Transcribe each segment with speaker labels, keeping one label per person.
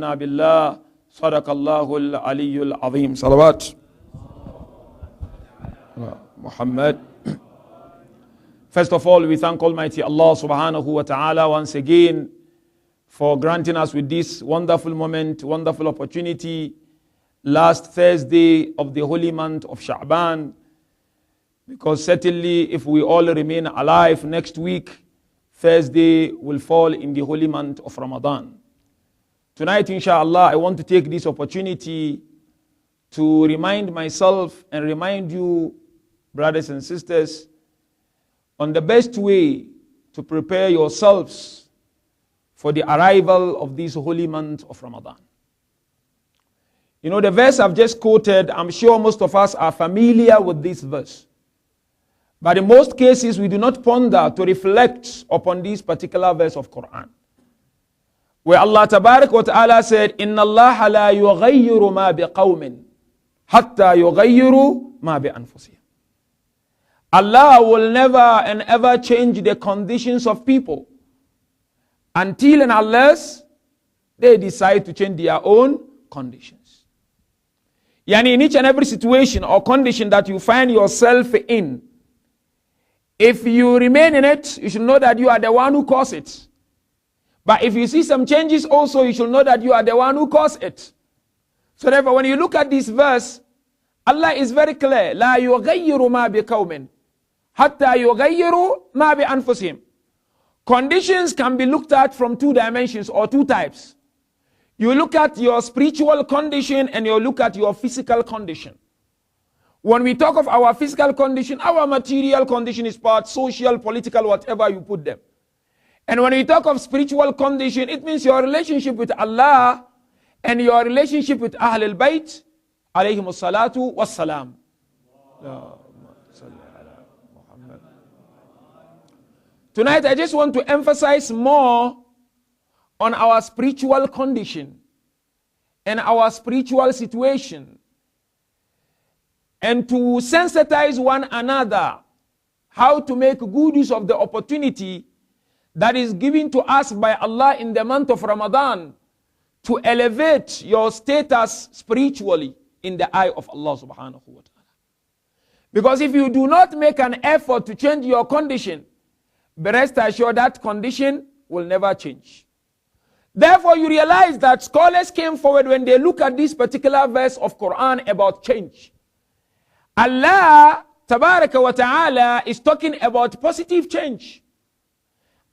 Speaker 1: آمنا بالله صدق الله العلي العظيم. Salawat Muhammad. First of all, we thank Almighty Allah subhanahu wa ta'ala once again for granting us with this wonderful moment, wonderful opportunity, last Thursday of the holy month of Sha'ban. Because certainly if we all remain alive next week, Thursday will fall in the holy month of Ramadan. Tonight, inshallah, I want to take this opportunity to remind myself and remind you, brothers and sisters, on the best way to prepare yourselves for the arrival of this holy month of Ramadan. You know, the verse I've just quoted, I'm sure most of us are familiar with this verse. But in most cases, we do not ponder to reflect upon this particular verse of Quran, where Allah Tabarak wa Ta'ala said, Inna Allah la yughayyiru ma biqawmin hatta yughayyiru ma bi anfusihim. Allah will never and ever change the conditions of people until and unless they decide to change their own conditions. Yani in each and every situation or condition that you find yourself in, if you remain in it, you should know that you are the one who caused it. But if you see some changes also, you should know that you are the one who caused it. So therefore, when you look at this verse, Allah is very clear. لا يغير ما بقوم حتى يغيروا ما بأنفسهم. Conditions can be looked at from two dimensions or two types. You look at your spiritual condition and you look at your physical condition. When we talk of our physical condition, our material condition is part, social, political, whatever you put them. And when we talk of spiritual condition, it means your relationship with Allah and your relationship with Ahlul Bayt, alayhim salatu wassalam. Tonight, I just want to emphasize more on our spiritual condition and our spiritual situation, and to sensitize one another how to make good use of the opportunity that is given to us by Allah in the month of Ramadan to elevate your status spiritually in the eye of Allah subhanahu wa ta'ala. Because if you do not make an effort to change your condition, be rest assured that condition will never change. Therefore, you realize that scholars came forward when they look at this particular verse of Quran about change. Allah Tabaraka wa Ta'ala is talking about positive change.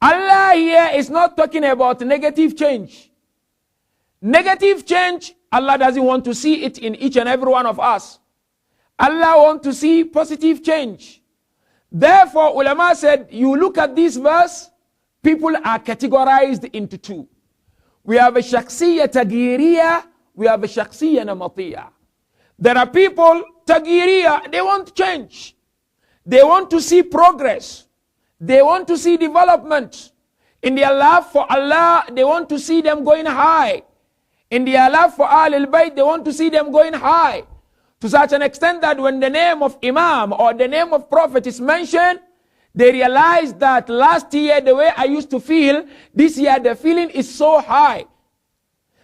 Speaker 1: Allah here is not talking about negative change. Negative change, Allah doesn't want to see it in each and every one of us. Allah wants to see positive change. Therefore, ulama said, you look at this verse, people are categorized into two. We have a shakhsiyya tagiriya, we have a shakhsiyya namatiya. There are people, tagiriya, they want change. They want to see progress. They want to see development. In their love for Allah, they want to see them going high. In their love for Ahlul Bayt, they want to see them going high. To such an extent that when the name of Imam or the name of Prophet is mentioned, they realize that last year the way I used to feel, this year the feeling is so high.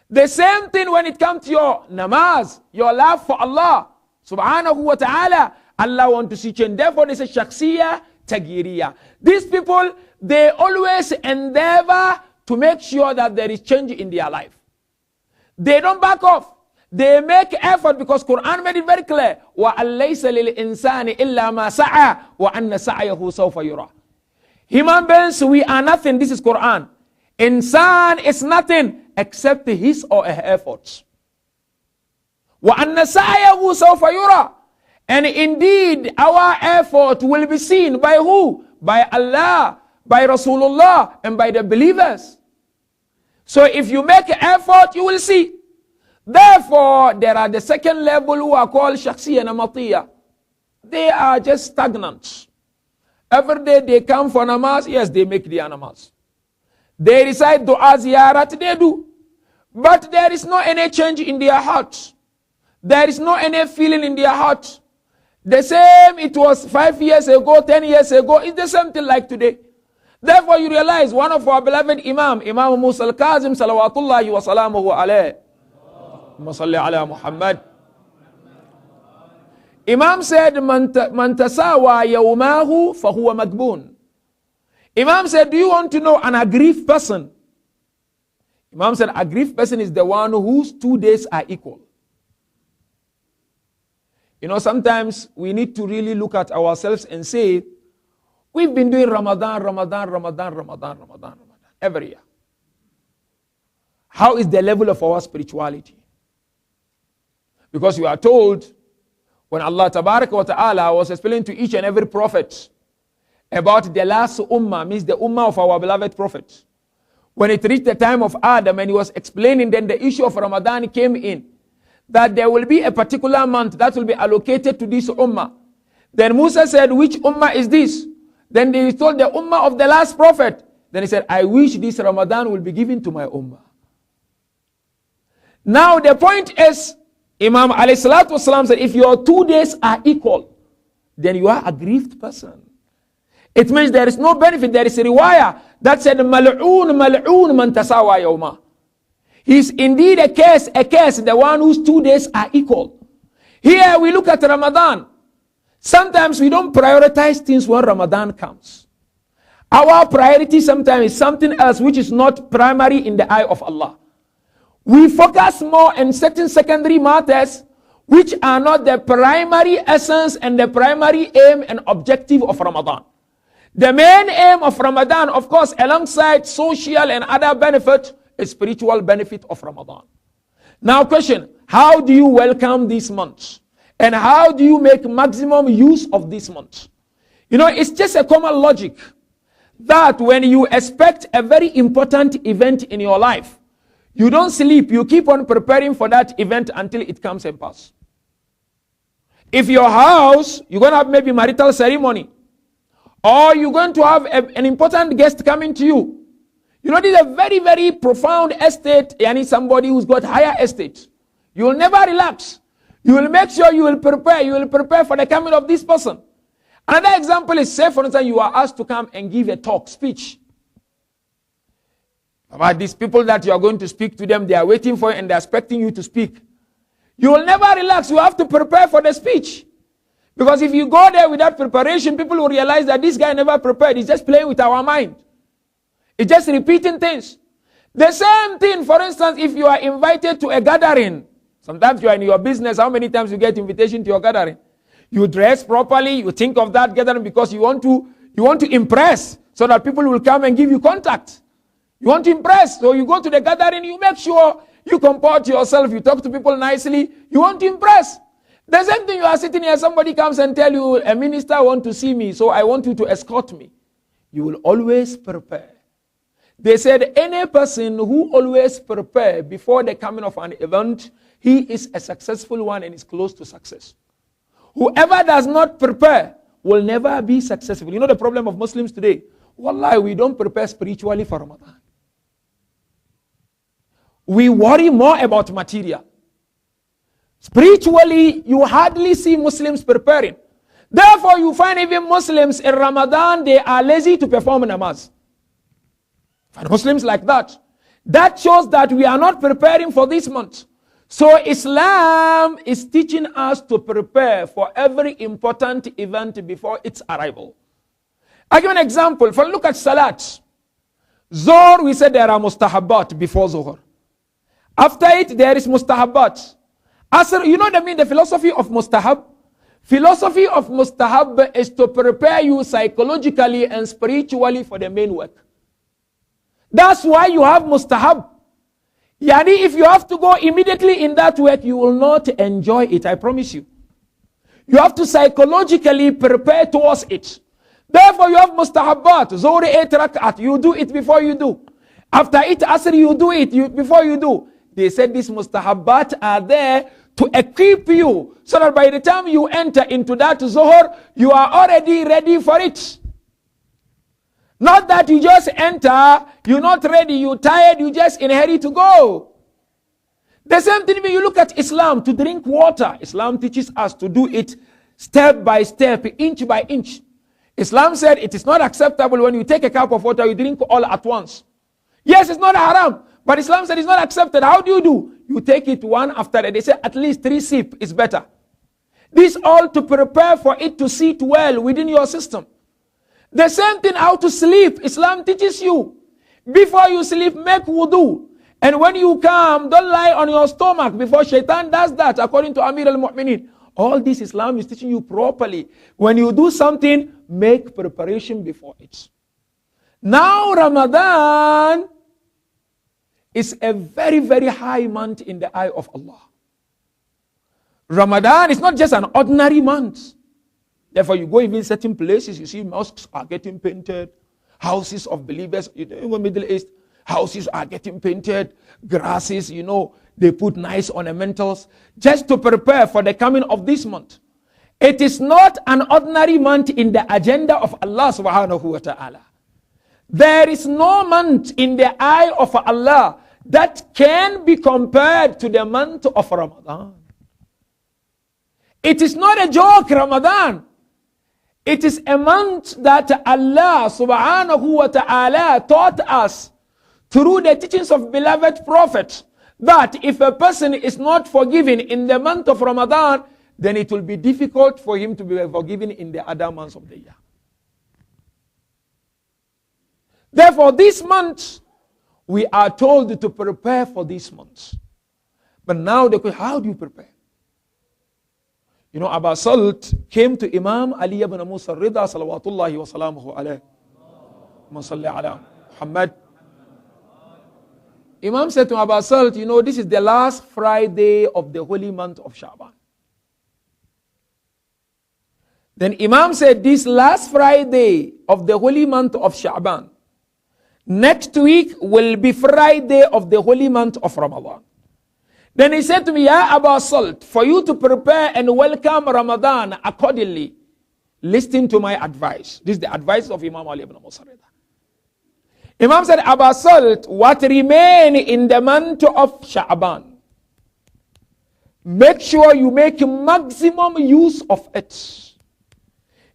Speaker 1: The same thing when it comes to your namaz, your love for Allah subhanahu wa ta'ala. Allah wants to see change. Therefore, they say shakhsiyya tagiriya. These people, they always endeavor to make sure that there is change in their life. They don't back off. They make effort because Quran made it very clear. وَأَن لَيْسَ لِلْإِنسَانِ إِلَّا مَا سَعَى وَأَنَّ سَعْيَهُ سَوْفَ يُرَى. Human beings, we are nothing. This is Quran. Insan is nothing except his or her efforts. وَأَنَّ سَعْيَهُ سَوْفَ يُرَى. And indeed, our effort will be seen by who? By Allah, by Rasulullah, and by the believers. So if you make effort, you will see. Therefore, there are the second level who are called shakhsiyya namatiyya. They are just stagnant. Every day they come for namaz, yes, they make the namaz. They recite dua ziyarat, they do. But there is no any change in their heart. There is no any feeling in their heart. The same it was 5 years ago, 10 years ago, it's the same thing like today. Therefore you realize one of our beloved Imam Musa al-Kazim salawatullahi wa salamuhu alayh. Salli ala Muhammad. Imam said, Man tasawa yawmahu fahuwa magbun. Imam said, do you want to know an aggrieved person? Imam said, aggrieved person is the one whose 2 days are equal. You know, sometimes we need to really look at ourselves and say, we've been doing Ramadan every year. How is the level of our spirituality? Because we are told, when Allah Tabaraka wa Ta'ala was explaining to each and every prophet about the last ummah, means the ummah of our beloved prophet. When it reached the time of Adam and he was explaining, then the issue of Ramadan came in. That there will be a particular month that will be allocated to this ummah. Then Musa said, which ummah is this? Then they told the ummah of the last prophet. Then he said, I wish this Ramadan will be given to my ummah. Now the point is, Imam alayhi salatu wasalam said, if your 2 days are equal, then you are a aggrieved person. It means there is no benefit. There is a riwayah that said, Mal'oon man tasawa yawma. He is indeed a case, the one whose 2 days are equal. Here we look at Ramadan. Sometimes we don't prioritize things when Ramadan comes. Our priority sometimes is something else which is not primary in the eye of Allah. We focus more on certain secondary matters which are not the primary essence and the primary aim and objective of Ramadan. The main aim of Ramadan, of course, alongside social and other benefit, is spiritual benefit of Ramadan. Now question, how do you welcome this month? And how do you make maximum use of this month? You know, it's just a common logic that when you expect a very important event in your life, you don't sleep, you keep on preparing for that event until it comes and pass. If your house, you're going to have maybe marital ceremony, or you're going to have an important guest coming to you. You know, this is a very, very profound estate, and it's somebody who's got higher estate. You will never relax. You will make sure you will prepare for the coming of this person. Another example is, say for instance, you are asked to come and give a talk, speech. About these people that you are going to speak to them, they are waiting for you and they are expecting you to speak. You will never relax. You have to prepare for the speech. Because if you go there without preparation, people will realize that this guy never prepared. He's just playing with our mind. It's just repeating things. The same thing, for instance, if you are invited to a gathering. Sometimes you are in your business. How many times you get invitation to your gathering? You dress properly. You think of that gathering because you want to impress so that people will come and give you contact. You want to impress. So you go to the gathering. You make sure you comport yourself. You talk to people nicely. You want to impress. The same thing, you are sitting here. Somebody comes and tell you, a minister wants to see me. So I want you to escort me. You will always prepare. They said any person who always prepare before the coming of an event, he is a successful one and is close to success. Whoever does not prepare will never be successful. You know the problem of Muslims today? Wallahi, we don't prepare spiritually for Ramadan. We worry more about material. Spiritually, you hardly see Muslims preparing. Therefore, you find even Muslims in Ramadan, they are lazy to perform namaz. And Muslims like that. That shows that we are not preparing for this month. So Islam is teaching us to prepare for every important event before its arrival. I'll give an example. For look at Salat. Zohr, we said there are mustahabbat before Zohr. After it, there is mustahabbat. Asr, you know what I mean? The philosophy of mustahab? Philosophy of mustahab is to prepare you psychologically and spiritually for the main work. That's why you have mustahab. Yani, if you have to go immediately in that work, you will not enjoy it, I promise you. You have to psychologically prepare towards it. Therefore, you have mustahabbat. Zohr 8 rak'at, you do it before you do. After it, Asr, you do it before you do. They said these mustahabbat are there to equip you, so that by the time you enter into that Zohr, you are already ready for it. Not that you just enter, you're not ready, you're tired, you just in a hurry to go. The same thing when you look at Islam, to drink water. Islam teaches us to do it step by step, inch by inch. Islam said it is not acceptable when you take a cup of water, you drink all at once. Yes, it's not haram, but Islam said it's not accepted. How do? You take it one after the other. They say at least 3 sips is better. This all to prepare for it to sit well within your system. The same thing how to sleep. Islam teaches you. Before you sleep, make wudu. And when you come, don't lie on your stomach before shaitan does that, according to Amir al-Mu'minin. All this Islam is teaching you properly. When you do something, make preparation before it. Now Ramadan is a very, very high month in the eye of Allah. Ramadan is not just an ordinary month. Therefore, you go even certain places, you see mosques are getting painted, houses of believers, in the Middle East, houses are getting painted, grasses, they put nice ornamentals, just to prepare for the coming of this month. It is not an ordinary month in the agenda of Allah subhanahu wa ta'ala. There is no month in the eye of Allah that can be compared to the month of Ramadan. It is not a joke, Ramadan. It is a month that Allah subhanahu wa ta'ala taught us through the teachings of beloved Prophet that if a person is not forgiven in the month of Ramadan, then it will be difficult for him to be forgiven in the other months of the year. Therefore, this month, we are told to prepare for this month. But now the question, how do you prepare? Abu Salt came to Imam Ali ibn Musa Rida salawatullahi wa salamuhu alayhi. Salli ala Muhammad. Imam said to Abu Salt, this is the last Friday of the holy month of Sha'ban. Then Imam said, this last Friday of the holy month of Sha'ban, next week will be Friday of the holy month of Ramadan. Then he said to me, Ya Abu Salt, for you to prepare and welcome Ramadan accordingly, listen to my advice. This is the advice of Imam Ali ibn Musa Rida. Imam said, Abu Salt, what remain in the month of Sha'ban, make sure you make maximum use of it.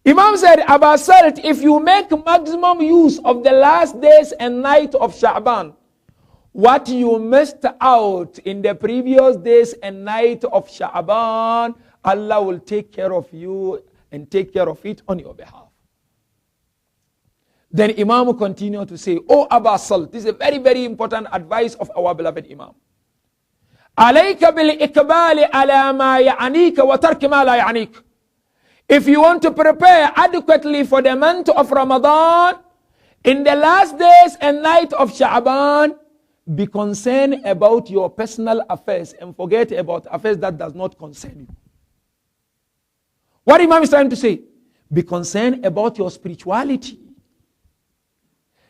Speaker 1: Imam said, Abu Salt, if you make maximum use of the last days and night of Sha'ban, what you missed out in the previous days and night of Sha'ban, Allah will take care of you and take care of it on your behalf. Then Imam continued to say, Oh Abu Salt, this is a very, very important advice of our beloved Imam. عليك بالإقبال على ما يعنيك وترك ما لا يعنيك. If you want to prepare adequately for the month of Ramadan, in the last days and night of Sha'ban, be concerned about your personal affairs and forget about affairs that does not concern you. What Imam is trying to say? Be concerned about your spirituality.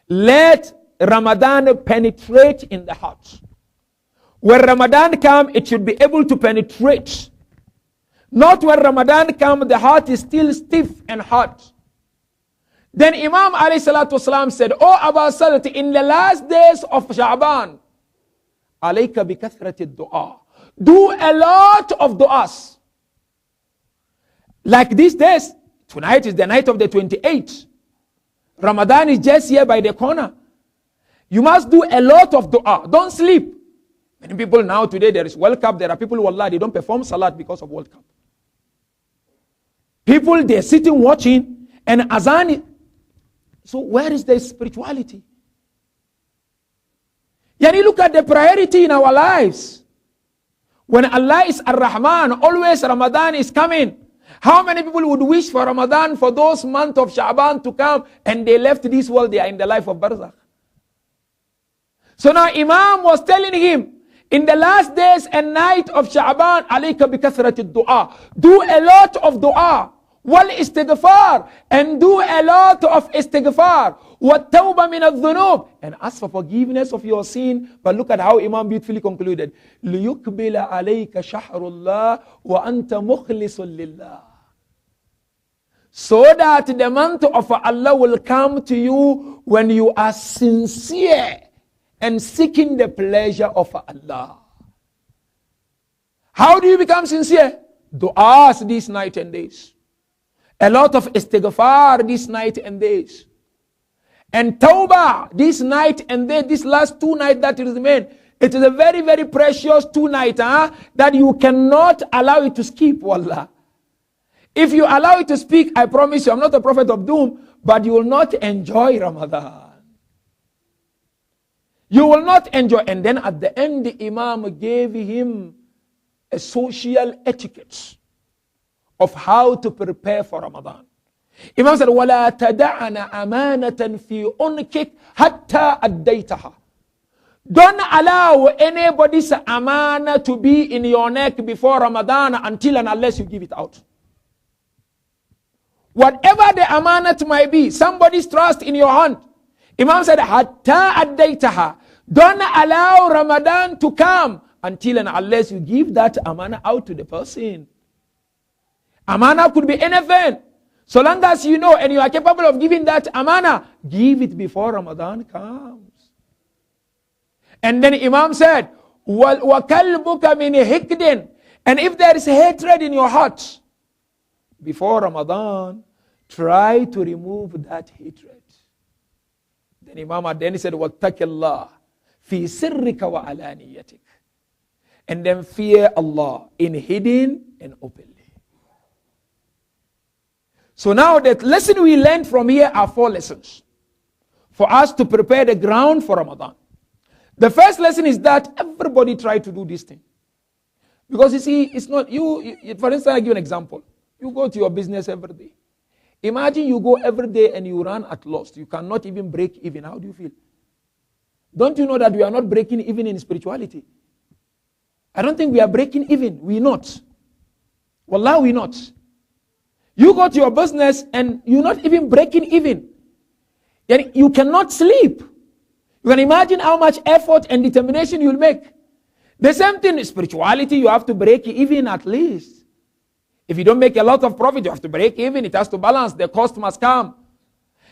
Speaker 1: Let Ramadan penetrate in the heart. When Ramadan comes, it should be able to penetrate. Not when Ramadan comes, the heart is still stiff and hard. Then Imam alayhi salatu wasalam said, Oh Abu Salt, in the last days of Sha'ban, alayka bi kathrati du'a. Do a lot of du'as. Like these days, tonight is the night of the 28th. Ramadan is just here by the corner. You must do a lot of du'a. Don't sleep. Many people now today, there is World Cup. There are people, wallah, they don't perform salat because of World Cup. People, they're sitting watching and azan. So where is the spirituality? Yani look at the priority in our lives. When Allah is Ar-Rahman, always Ramadan is coming. How many people would wish for Ramadan for those months of Sha'ban to come and they left this world, they are in the life of Barzakh. So now Imam was telling him, in the last days and night of Sha'ban, alayka bi kathrati du'a. Do a lot of du'a. Wal istighfar. And do a lot of istighfar. Wat tawba min al-dhunub. And ask for forgiveness of your sin. But look at how Imam beautifully concluded. لِيُكْبِلَ عَلَيْكَ شَحْرُ اللَّهِ وَأَنْتَ مُخْلِصٌ لِلَّهِ. So that the month of Allah will come to you when you are sincere and seeking the pleasure of Allah. How do you become sincere? Du'as these night and days. A lot of istighfar this night and days. And tawbah this night and day, this last 2 nights that remain. It is a very, very precious 2 nights that you cannot allow it to skip, wallah. If you allow it to speak, I promise you, I'm not a prophet of doom, but you will not enjoy Ramadan. You will not enjoy. And then at the end, the Imam gave him a social etiquette of how to prepare for Ramadan. Imam said, وَلَا تَدَعَنَ أَمَانَةً فِي أُنْكِكَ حَتَّى أَدَّيْتَهَا. Don't allow anybody's amana to be in your neck before Ramadan until and unless you give it out. Whatever the amanat might be, somebody's trust in your hand. Imam said, حَتَّى أَدَّيْتَهَا. Don't allow Ramadan to come until and unless you give that amana out to the person. Amana could be anything. So long as you know and you are capable of giving that amana, give it before Ramadan comes. And then Imam said, وَكَلْبُكَ مِنْ هِكْدٍ. And if there is hatred in your heart, before Ramadan, try to remove that hatred. Then Imam at the end said, وَاتَّقِ اللَّهِ فِي سِرِّكَ وَعَلَانِيَتِكَ. And then fear Allah in hidden and openly. So now the lesson we learned from here are 4 lessons for us to prepare the ground for Ramadan. The first lesson is that everybody try to do this thing. Because you see, it's not, you for instance, I give an example. You go to your business every day. Imagine you go every day and you run at loss. You cannot even break even. How do you feel? Don't you know that we are not breaking even in spirituality? I don't think we are breaking even. We're not. Wallah, we're not. You go to your business and you're not even breaking even. You cannot sleep. You can imagine how much effort and determination you'll make. The same thing in spirituality, you have to break even at least. If you don't make a lot of profit, you have to break even. It has to balance. The cost must come.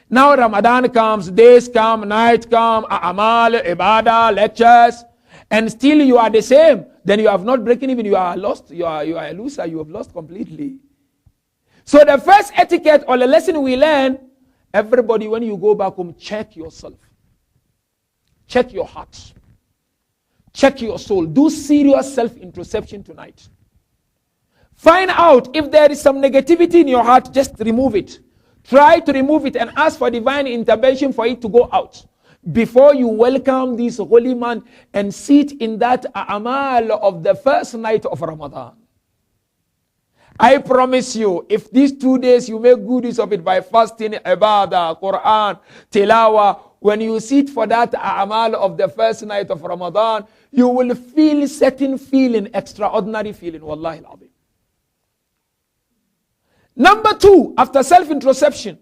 Speaker 1: Now Ramadan comes, days come, night come, amal, ibadah, lectures, and still you are the same. Then you have not broken even. You are lost. You are a loser. You have lost completely. So the first etiquette or the lesson we learn, everybody, when you go back home, check yourself. Check your heart. Check your soul. Do serious self-introspection tonight. Find out if there is some negativity in your heart, just remove it. Try to remove it and ask for divine intervention for it to go out. Before you welcome this holy month and sit in that amal of the first night of Ramadan. I promise you, if these 2 days you make good use of it by fasting, ibadah, Quran, tilawah, when you sit for that amal of the first night of Ramadan, you will feel certain feeling, extraordinary feeling. Wallahi al-azim. Number 2, after self-introspection,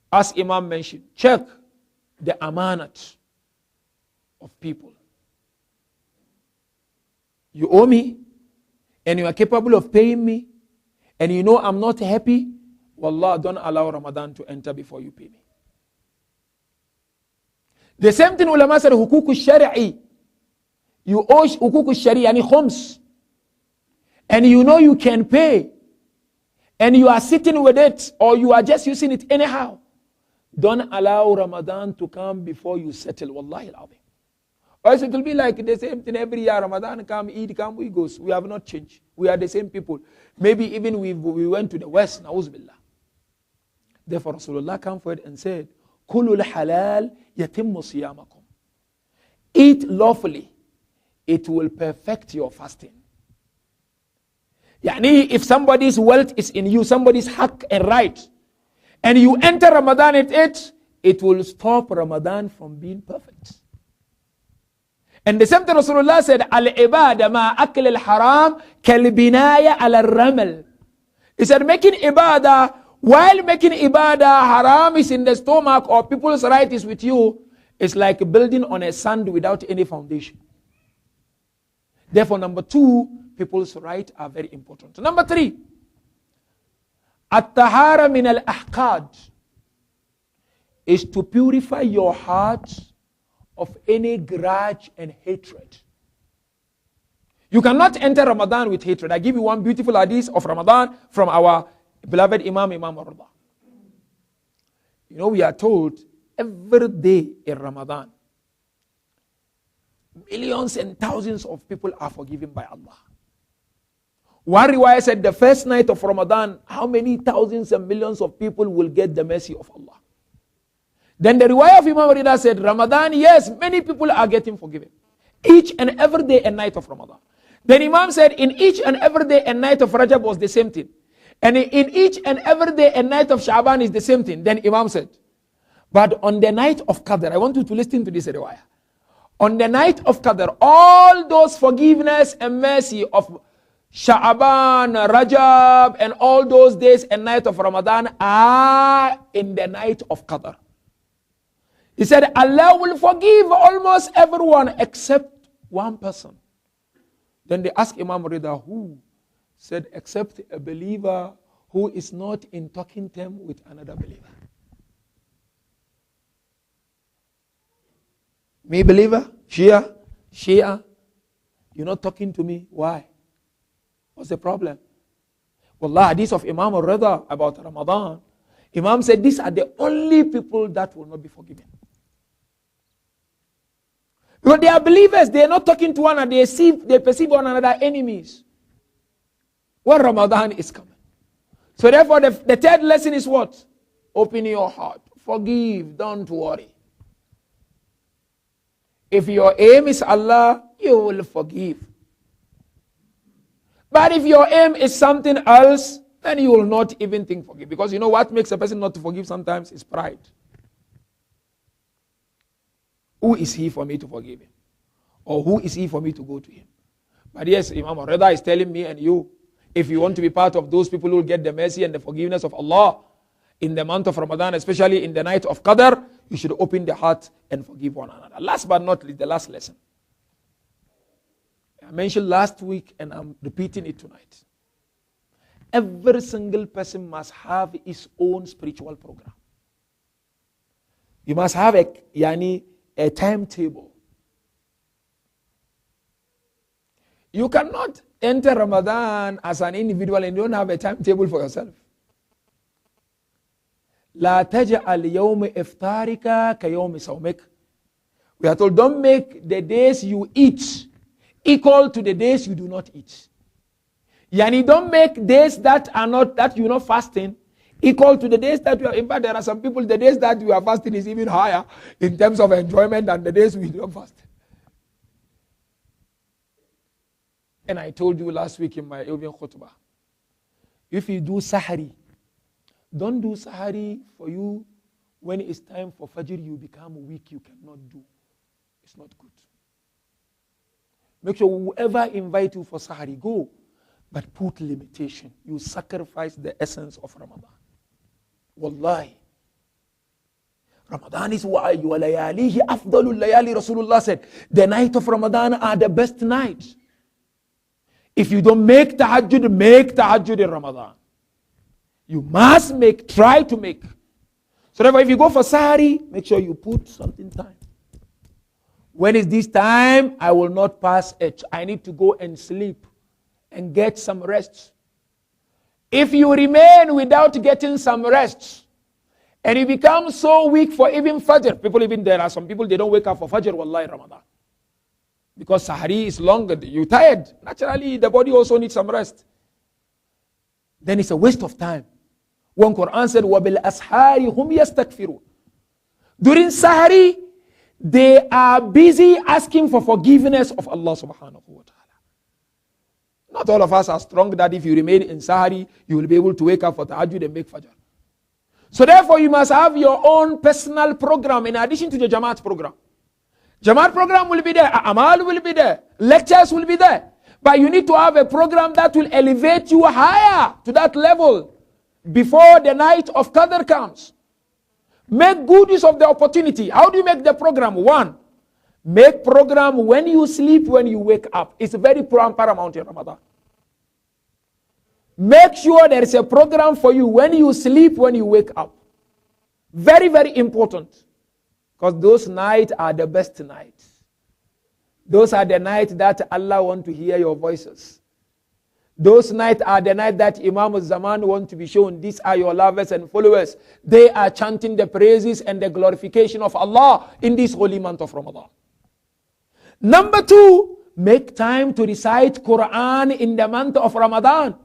Speaker 1: as Imam mentioned, check the amanat of people. You owe me, and you are capable of paying me, and you know I'm not happy, wallah, don't allow Ramadan to enter before you pay me. The same thing ulama said, hukuk al-shari'i. You owe hukuk al-shari'i, yani khums. And you know you can pay. And you are sitting with it, or you are just using it anyhow. Don't allow Ramadan to come before you settle, wallahi al-azim. Or else it will be like the same thing every year. Ramadan come, Eid come, we go. We have not changed. We are the same people. Maybe even we went to the West, na'uz billah. Therefore Rasulullah came forward and said, Kulul halal yatimmu siyamakum. Eat lawfully. It will perfect your fasting. Yani, if somebody's wealth is in you, somebody's haq and right, and you enter Ramadan at it, it will stop Ramadan from being perfect. And the same thing Rasulullah said, Al-ibada ma akl al-haram kal-binaya al-ramal. He said, making ibadah, while making ibadah, haram is in the stomach or people's right is with you, it's like building on a sand without any foundation. Therefore, number 2, people's rights are very important. Number 3, at-tahara min al-ahqad is to purify your heart of any grudge and hatred. You cannot enter Ramadan with hatred. I give you one beautiful hadith of Ramadan from our Beloved Imam al-Rida. You know, we are told every day in Ramadan, millions and thousands of people are forgiven by Allah. One riwayah said the first night of Ramadan, how many thousands and millions of people will get the mercy of Allah? Then the riwayah of Imam Rida said, Ramadan, yes, many people are getting forgiven. Each and every day and night of Ramadan. Then Imam said, in each and every day and night of Rajab was the same thing. And in each and every day and night of Sha'ban is the same thing. Then Imam said, but on the night of Qadr, I want you to listen to this riwayah. On the night of Qadr, all those forgiveness and mercy of Sha'ban, Rajab, and all those days and night of Ramadan are in the night of Qadr. He said, Allah will forgive almost everyone except one person. Then they asked Imam Rida, who? Said, except a believer who is not in talking term with another believer. Me believer? Shia? You're not talking to me? Why? What's the problem? Wallah, hadith of Imam al-Rida about Ramadan. Imam said, these are the only people that will not be forgiven. Because they are believers, they are not talking to one another, they perceive one another enemies. When Ramadan is coming. So therefore, the third lesson is what? Open your heart. Forgive, don't worry. If your aim is Allah, you will forgive. But if your aim is something else, then you will not even think forgive. Because you know what makes a person not to forgive sometimes is pride. Who is he for me to forgive him? Or who is he for me to go to him? But yes, Imam Rida is telling me and you, if you want to be part of those people who will get the mercy and the forgiveness of Allah in the month of Ramadan, especially in the night of Qadr, you should open the heart and forgive one another. Last but not least, the last lesson. I mentioned last week and I'm repeating it tonight. Every single person must have his own spiritual program. You must have a timetable. You cannot enter Ramadan as an individual and you don't have a timetable for yourself. لا تجعل يوم إفطارك كيوم صومك. We are told, don't make the days you eat equal to the days you do not eat. Yani, don't make days that you're not fasting equal to the days that you are. In fact, there are some people, the days that you are fasting is even higher in terms of enjoyment than the days we don't fast. And I told you last week in my evening khutbah, if you do Sahari, don't do Sahari for you when it's time for Fajr, you become weak, you cannot do. It's not good. Make sure whoever invite you for Sahari, go. But put limitation. You sacrifice the essence of Ramadan. Wallahi. Ramadan is why you are layalihi afdalul layali. Rasulullah said, the night of Ramadan are the best nights. If you don't make tahajjud in Ramadan. You must try to make. So therefore, if you go for Sahari, make sure you put something time. When is this time? I will not pass it. I need to go and sleep and get some rest. If you remain without getting some rest, and you become so weak for even Fajr, there are some people, they don't wake up for Fajr, wallahi, in Ramadan. Because Sahari is longer, you're tired. Naturally, the body also needs some rest. Then it's a waste of time. When Quran said, وَبِالْأَسْحَارِ هُمْ يَسْتَكْفِرُونَ. During Sahari, they are busy asking for forgiveness of Allah subhanahu wa ta'ala. Not all of us are strong that if you remain in Sahari, you will be able to wake up for Tahajjud and make Fajr. So therefore, you must have your own personal program in addition to the Jamaat program. Jamaat program will be there, Amal will be there, lectures will be there. But you need to have a program that will elevate you higher to that level before the night of Qadr comes. Make good use of the opportunity. How do you make the program? One, make program when you sleep, when you wake up. It's very paramount in Ramadan. Make sure there is a program for you when you sleep, when you wake up. Very, very important. Because those nights are the best nights. Those are the nights that Allah wants to hear your voices. Those nights are the night that Imam al-Zaman want to be shown. These are your lovers and followers. They are chanting the praises and the glorification of Allah in this holy month of Ramadan. Number 2, make time to recite Quran in the month of Ramadan.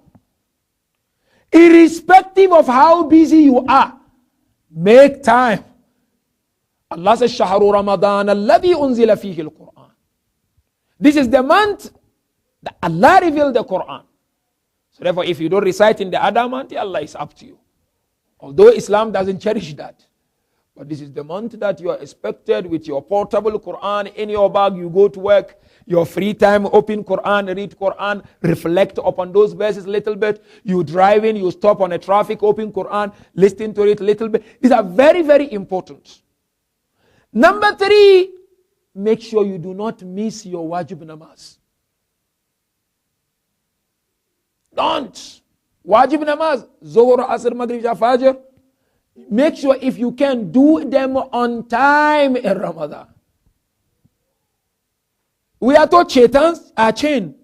Speaker 1: Irrespective of how busy you are, make time. Allah says, شَهْرُ رَمَضَانَ الَّذِي أُنزِلَ فِيهِ الْقُرْآنِ. This is the month that Allah revealed the Quran. So therefore, if you don't recite in the other month, Allah is up to you. Although Islam doesn't cherish that. But this is the month that you are expected with your portable Quran in your bag. You go to work, your free time, open Quran, read Quran, reflect upon those verses a little bit. You drive in, you stop on a traffic, open Quran, listen to it a little bit. These are very, very important. Number 3, make sure you do not miss your wajib namaz. Don't. Wajib namaz, Zohar, Asr, Maghrib, Fajr. Make sure if you can do them on time in Ramadan. We are taught shaitans are chained.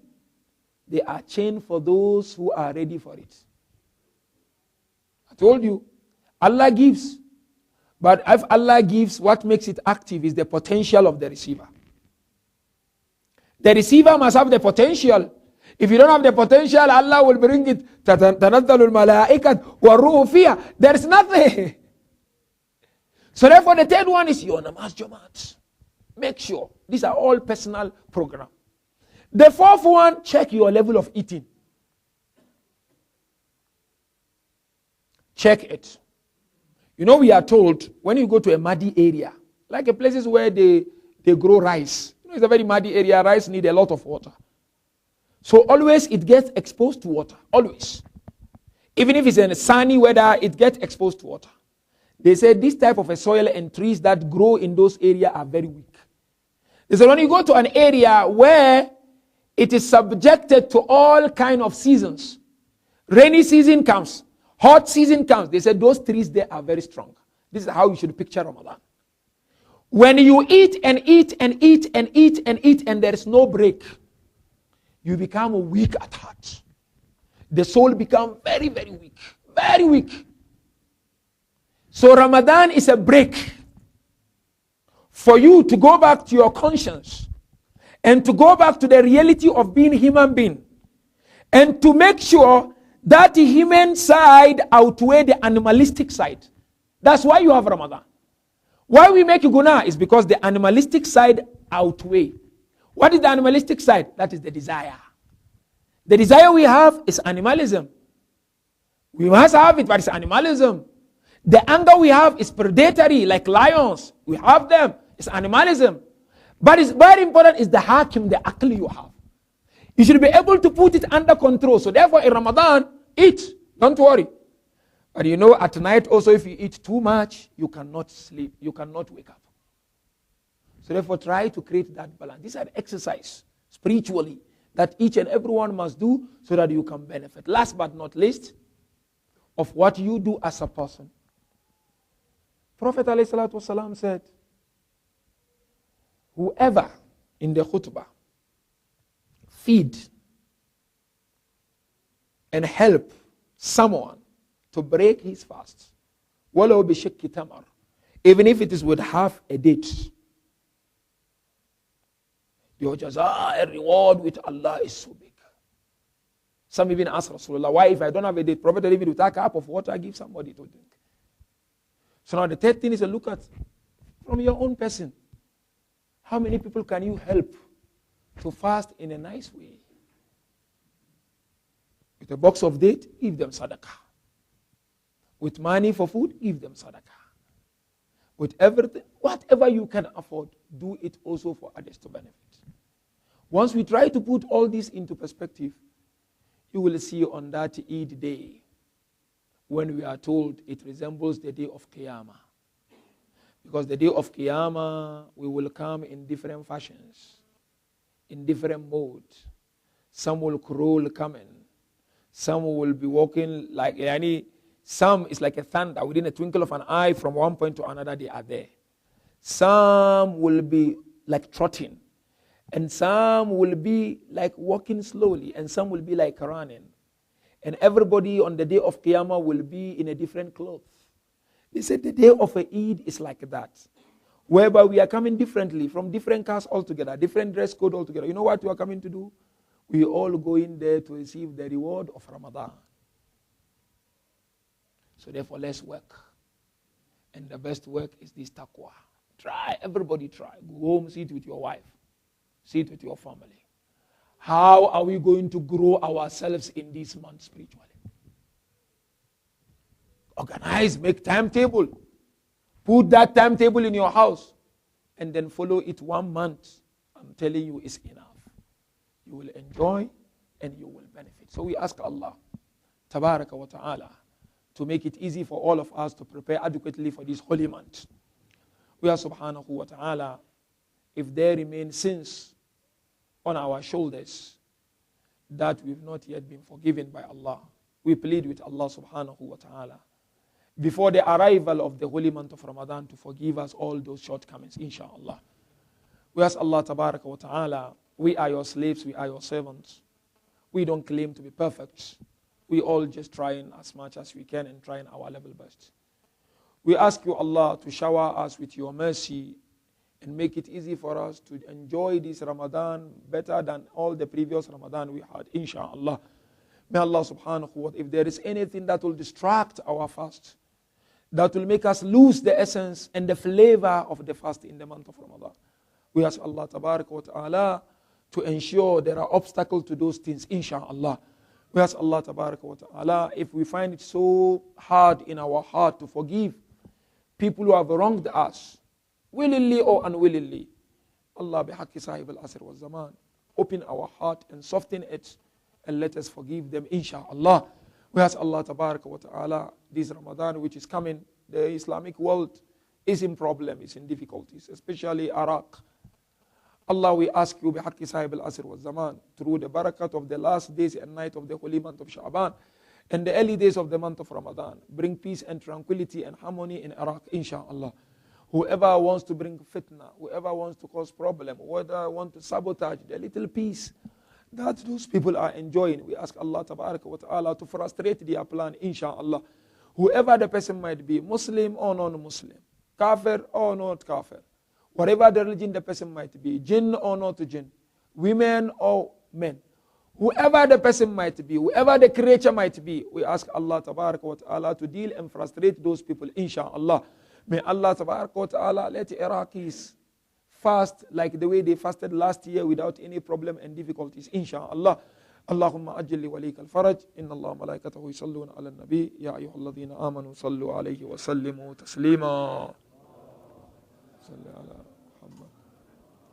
Speaker 1: They are chained for those who are ready for it. I told you, Allah gives. But if Allah gives, what makes it active is the potential of the receiver. The receiver must have the potential. If you don't have the potential, Allah will bring it. تَتَنَزَّلُ الْمَلَائِكَةُ وَالرُّوحُ فِيهَا. There is nothing. So therefore, the third one is your namaz jamaat. Make sure. These are all personal program. The fourth one, check your level of eating. Check it. You know, we are told when you go to a muddy area, like a places where they grow rice. You know, it's a very muddy area. Rice need a lot of water. So always it gets exposed to water. Always. Even if it's in a sunny weather, it gets exposed to water. They say this type of a soil and trees that grow in those areas are very weak. They say when you go to an area where it is subjected to all kind of seasons, rainy season comes, hot season comes, they said those trees there are very strong. This is how you should picture Ramadan. When you eat and eat and eat and eat and eat and there is no break, you become weak at heart. The soul becomes very, very weak. Very weak. So Ramadan is a break for you to go back to your conscience and to go back to the reality of being human being and to make sure that the human side outweigh the animalistic side. That's why you have Ramadan. Why we make guna is because the animalistic side outweigh. What is the animalistic side? That is the desire. The desire we have is animalism. We must have it, but it's animalism. The anger we have is predatory, like lions. We have them. It's animalism. But it's very important is the hakim, the akli you have. You should be able to put it under control. So therefore in Ramadan, eat. Don't worry. But you know, at night also if you eat too much, you cannot sleep. You cannot wake up. So therefore try to create that balance. These are exercise spiritually that each and everyone must do so that you can benefit. Last but not least, of what you do as a person. Prophet ﷺ said, whoever in the khutbah feed and help someone to break his fast, walau bishakki tamar, even if it is with half a date, your jaza and reward with Allah is so big. Some even ask Rasulullah, why if I don't have a date? Prophet even to take a cup of water, give somebody to drink. So now the third thing is to look at from your own person. How many people can you help to fast in a nice way? With a box of date, give them sadaqah. With money for food, give them sadaqah. With everything, whatever you can afford, do it also for others to benefit. Once we try to put all this into perspective, you will see on that Eid day, when we are told it resembles the day of Qiyamah. Because the day of Qiyamah, we will come in different fashions, in different modes. Some will crawl coming. Some will be walking like some is like a thunder. Within a twinkle of an eye, from one point to another, they are there. Some will be like trotting. And some will be like walking slowly, and some will be like running. And everybody on the day of Qiyamah will be in a different cloth. They said the day of Eid is like that, whereby we are coming differently from different cars altogether, different dress code altogether. You know what we are coming to do? We all go in there to receive the reward of Ramadan. So therefore, let's work. And the best work is this taqwa. Try, everybody try. Go home, sit with your wife. Sit with your family. How are we going to grow ourselves in this month spiritually? Organize, make timetable. Put that timetable in your house and then follow it 1 month. I'm telling you, it's enough. You will enjoy and you will benefit. So we ask Allah, Tabaraka wa Ta'ala, to make it easy for all of us to prepare adequately for this holy month. We ask Subhanahu wa Ta'ala, if there remain sins on our shoulders that we've not yet been forgiven by Allah, we plead with Allah Subhanahu wa Ta'ala before the arrival of the holy month of Ramadan to forgive us all those shortcomings, inshallah. We ask Allah Tabaraka wa Ta'ala, we are your slaves, we are your servants. We don't claim to be perfect. We all just trying as much as we can and trying our level best. We ask you, Allah, to shower us with your mercy and make it easy for us to enjoy this Ramadan better than all the previous Ramadan we had, inshallah. May Allah subhanahu wa ta'ala, if there is anything that will distract our fast, that will make us lose the essence and the flavor of the fast in the month of Ramadan, we ask Allah tabaraka wa ta'ala to ensure there are obstacles to those things, inshallah. We ask Allah tabaraka wa ta'ala, if we find it so hard in our heart to forgive people who have wronged us, willingly or unwillingly, Allah bihaqqi sahib al-asr wa zaman, open our heart and soften it and let us forgive them, inshallah. We ask Allah tabaraka wa ta'ala, this Ramadan which is coming, the Islamic world is in problem, is in difficulties, especially Iraq. Allah, we ask you bihaqqi sahib al-asr wa zaman, through the barakat of the last days and night of the holy month of Sha'ban and the early days of the month of Ramadan, bring peace and tranquility and harmony in Iraq, inshallah. Whoever wants to bring fitna, whoever wants to cause problem, whoever wants to sabotage the little peace that those people are enjoying, we ask Allah tabaraka wa ta'ala to frustrate their plan, inshallah. Whoever the person might be, Muslim or non-Muslim, kafir or not kafir, whatever the religion the person might be, jinn or not jinn, women or men, whoever the person might be, whoever the creature might be, we ask Allah tabaraka wa ta'ala to deal and frustrate those people, inshallah. May Allah tabaraka wa ta'ala let Iraqis fast like the way they fasted last year without any problem and difficulties, inshallah. Allahumma ajil li walika al-faraj, inna Allah malaikatahu yusalluna ala nabi, ya ayyuhalladhina amanu sallu alayhi wa sallimu taslima. Salli ala